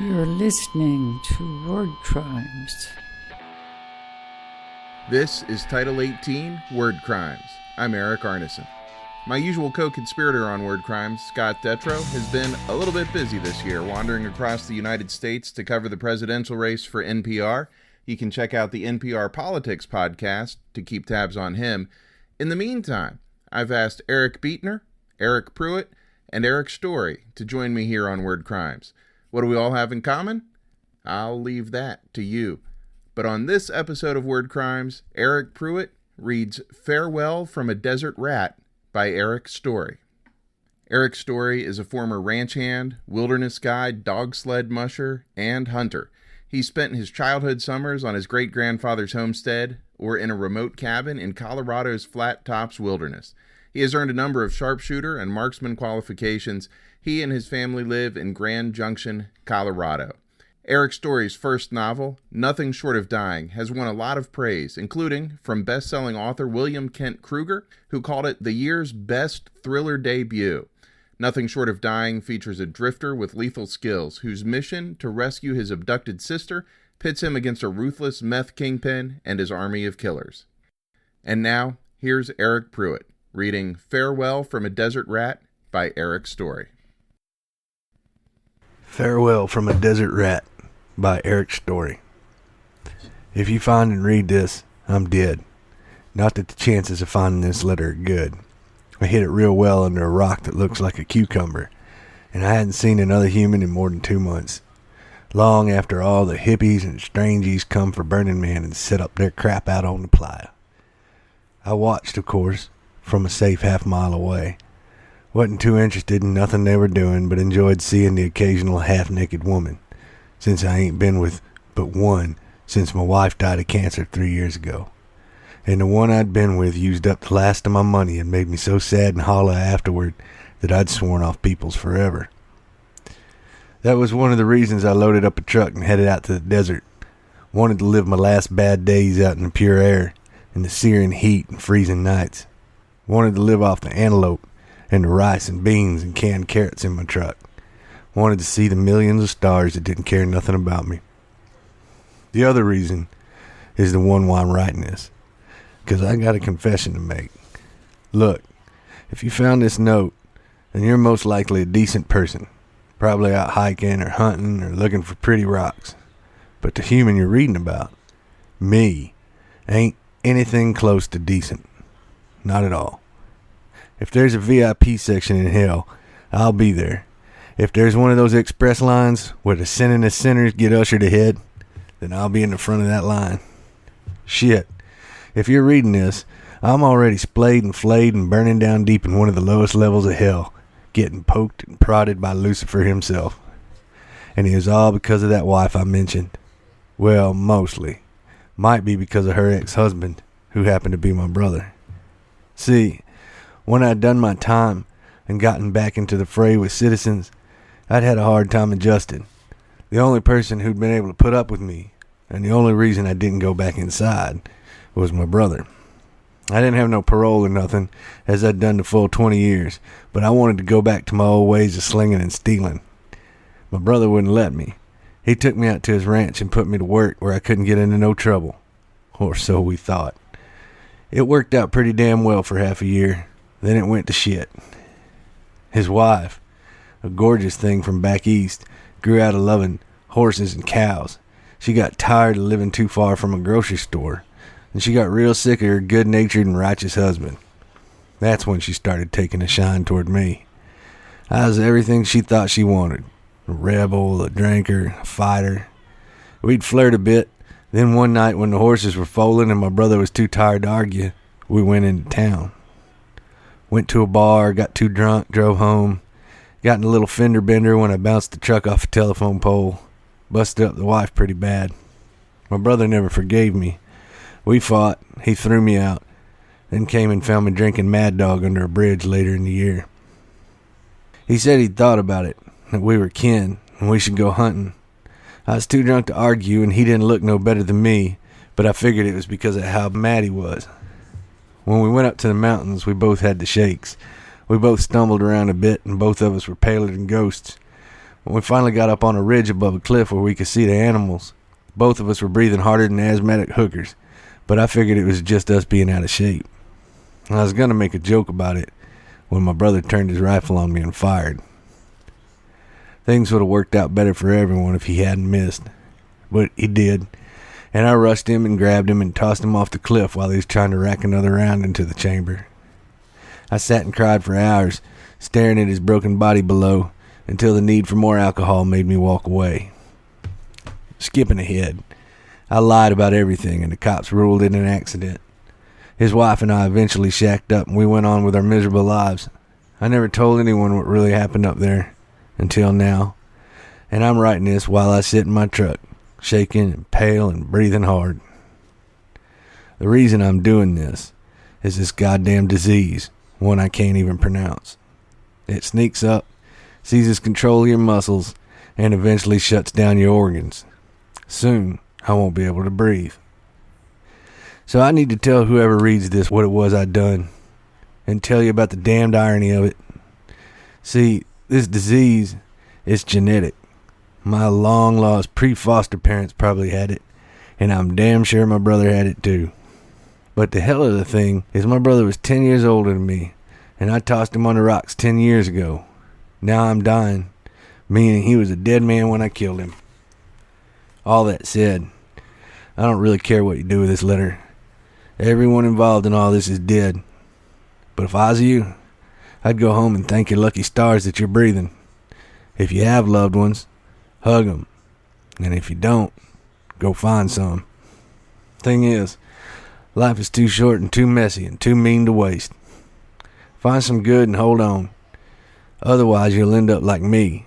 You're listening to Word Crimes. This is Title 18, Word Crimes. I'm Eric Arneson. My usual co-conspirator on Word Crimes, Scott Detro, has been a little bit busy this year, wandering across the United States to cover the presidential race for NPR. You can check out the NPR Politics podcast to keep tabs on him. In the meantime, I've asked Erik Eryk Pruitt, and Erik Storey to join me here on Word Crimes. What do we all have in common? I'll leave that to you. But on this episode of Word Crimes, Eryk Pruitt reads Farewell from a Desert Rat by Erik Storey. Erik Storey is a former ranch hand, wilderness guide, dogsled musher, and hunter. He spent his childhood summers on his great-grandfather's homestead or in a remote cabin in Colorado's Flat Tops wilderness. He has earned a number of sharpshooter and marksman qualifications. He and his family live in Grand Junction, Colorado. Erik Storey's first novel, Nothing Short of Dying, has won a lot of praise, including from bestselling author William Kent Krueger, who called it the year's best thriller debut. Nothing Short of Dying features a drifter with lethal skills whose mission to rescue his abducted sister pits him against a ruthless meth kingpin and his army of killers. And now, here's Eryk Pruitt reading Farewell from a Desert Rat by Erik Storey. Farewell from a Desert Rat by Erik Storey. If you find and read this, I'm dead. Not that the chances of finding this letter are good. I hid it real well under a rock that looks like a cucumber, and I hadn't seen another human in more than 2 months. Long after all the hippies and strangies come for Burning Man and set up their crap out on the playa. I watched, of course, from a safe half-mile away. Wasn't too interested in nothing they were doing, but enjoyed seeing the occasional half-naked woman, since I ain't been with but one since my wife died of cancer 3 years ago. And the one I'd been with used up the last of my money and made me so sad and hollow afterward that I'd sworn off peoples forever. That was one of the reasons I loaded up a truck and headed out to the desert. Wanted to live my last bad days out in the pure air, in the searing heat and freezing nights. Wanted to live off the antelope and the rice and beans and canned carrots in my truck. Wanted to see the millions of stars that didn't care nothing about me. The other reason is the one why I'm writing this, because I got a confession to make. Look, if you found this note, then you're most likely a decent person, probably out hiking or hunting or looking for pretty rocks. But the human you're reading about, me, ain't anything close to decent. Not at all. If there's a VIP section in hell, I'll be there. If there's one of those express lines where the sinningest sinners get ushered ahead, then I'll be in the front of that line. Shit, if you're reading this, I'm already splayed and flayed and burning down deep in one of the lowest levels of hell, getting poked and prodded by Lucifer himself. And it was all because of that wife I mentioned. Well, mostly. Might be because of her ex-husband, who happened to be my brother. See, when I'd done my time and gotten back into the fray with citizens, I'd had a hard time adjusting. The only person who'd been able to put up with me, and the only reason I didn't go back inside, was my brother. I didn't have no parole or nothing, as I'd done the full 20 years, but I wanted to go back to my old ways of slinging and stealing. My brother wouldn't let me. He took me out to his ranch and put me to work where I couldn't get into no trouble. Or so we thought. It worked out pretty damn well for half a year. Then it went to shit. His wife, a gorgeous thing from back east, grew out of loving horses and cows. She got tired of living too far from a grocery store, and she got real sick of her good-natured and righteous husband. That's when she started taking a shine toward me. I was everything she thought she wanted. A rebel, a drinker, a fighter. We'd flirt a bit. Then one night when the horses were foaling and my brother was too tired to argue, we went into town. Went to a bar, got too drunk, drove home. Got in a little fender bender when I bounced the truck off a telephone pole. Busted up the wife pretty bad. My brother never forgave me. We fought. He threw me out. Then came and found me drinking Mad Dog under a bridge later in the year. He said he'd thought about it, that we were kin, and we should go hunting. I was too drunk to argue, and he didn't look no better than me, but I figured it was because of how mad he was. When we went up to the mountains, we both had the shakes. We both stumbled around a bit, and both of us were paler than ghosts. When we finally got up on a ridge above a cliff where we could see the animals, both of us were breathing harder than asthmatic hookers, but I figured it was just us being out of shape. I was going to make a joke about it when my brother turned his rifle on me and fired. Things would have worked out better for everyone if he hadn't missed, but he did, and I rushed him and grabbed him and tossed him off the cliff while he was trying to rack another round into the chamber. I sat and cried for hours, staring at his broken body below, until the need for more alcohol made me walk away. Skipping ahead, I lied about everything and the cops ruled it an accident. His wife and I eventually shacked up and we went on with our miserable lives. I never told anyone what really happened up there until now, and I'm writing this while I sit in my truck, shaking and pale and breathing hard. The reason I'm doing this is this goddamn disease, one I can't even pronounce. It sneaks up, seizes control of your muscles, and eventually shuts down your organs. Soon, I won't be able to breathe. So I need to tell whoever reads this what it was I done, and tell you about the damned irony of it. See, this disease is genetic. My long-lost pre-foster parents probably had it, and I'm damn sure my brother had it too. But the hell of the thing is my brother was 10 years older than me, and I tossed him on the rocks 10 years ago. Now I'm dying, meaning he was a dead man when I killed him. All that said, I don't really care what you do with this letter. Everyone involved in all this is dead. But if I was you, I'd go home and thank your lucky stars that you're breathing. If you have loved ones, hug them. And if you don't, go find some. Thing is, life is too short and too messy and too mean to waste. Find some good and hold on. Otherwise, you'll end up like me,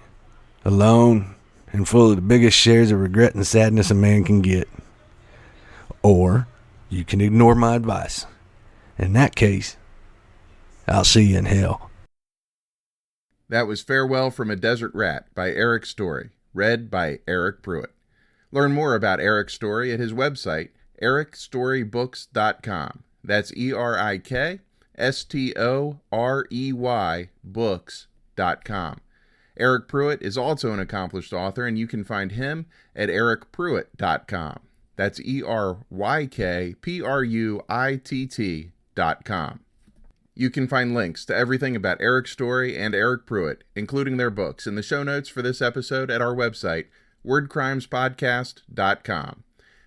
alone and full of the biggest shares of regret and sadness a man can get. Or you can ignore my advice. In that case, I'll see you in hell. That was Farewell from a Desert Rat by Erik Storey, read by Eryk Pruitt. Learn more about Erik Storey at his website, erikstorey.com. That's ErikStorey books.com. Eryk Pruitt is also an accomplished author, and you can find him at erykpruitt.com. That's ErykPruitt.com. You can find links to everything about Erik Storey and Eryk Pruitt, including their books, in the show notes for this episode at our website, wordcrimespodcast.com.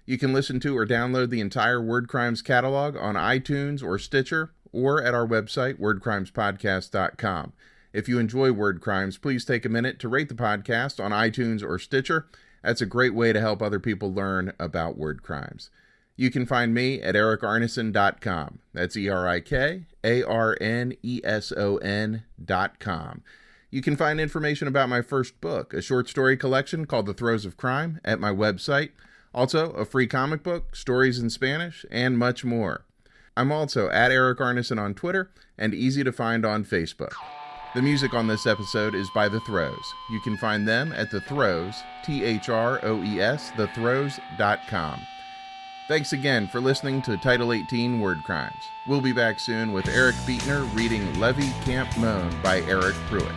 You can listen to or download the entire Word Crimes catalog on iTunes or Stitcher, or at our website, wordcrimespodcast.com. If you enjoy Word Crimes, please take a minute to rate the podcast on iTunes or Stitcher. That's a great way to help other people learn about Word Crimes. You can find me at erikarneson.com. That's ErikArneson.com. You can find information about my first book, a short story collection called The Throes of Crime, at my website. Also, a free comic book, stories in Spanish, and much more. I'm also at Erik Arneson on Twitter and easy to find on Facebook. The music on this episode is by The Throes. You can find them at The Throes, THROES, thethroes.com. Thanks again for listening to Title 18 Word Crimes. We'll be back soon with Eric Beetner reading Levy Camp Moan by Eryk Pruitt.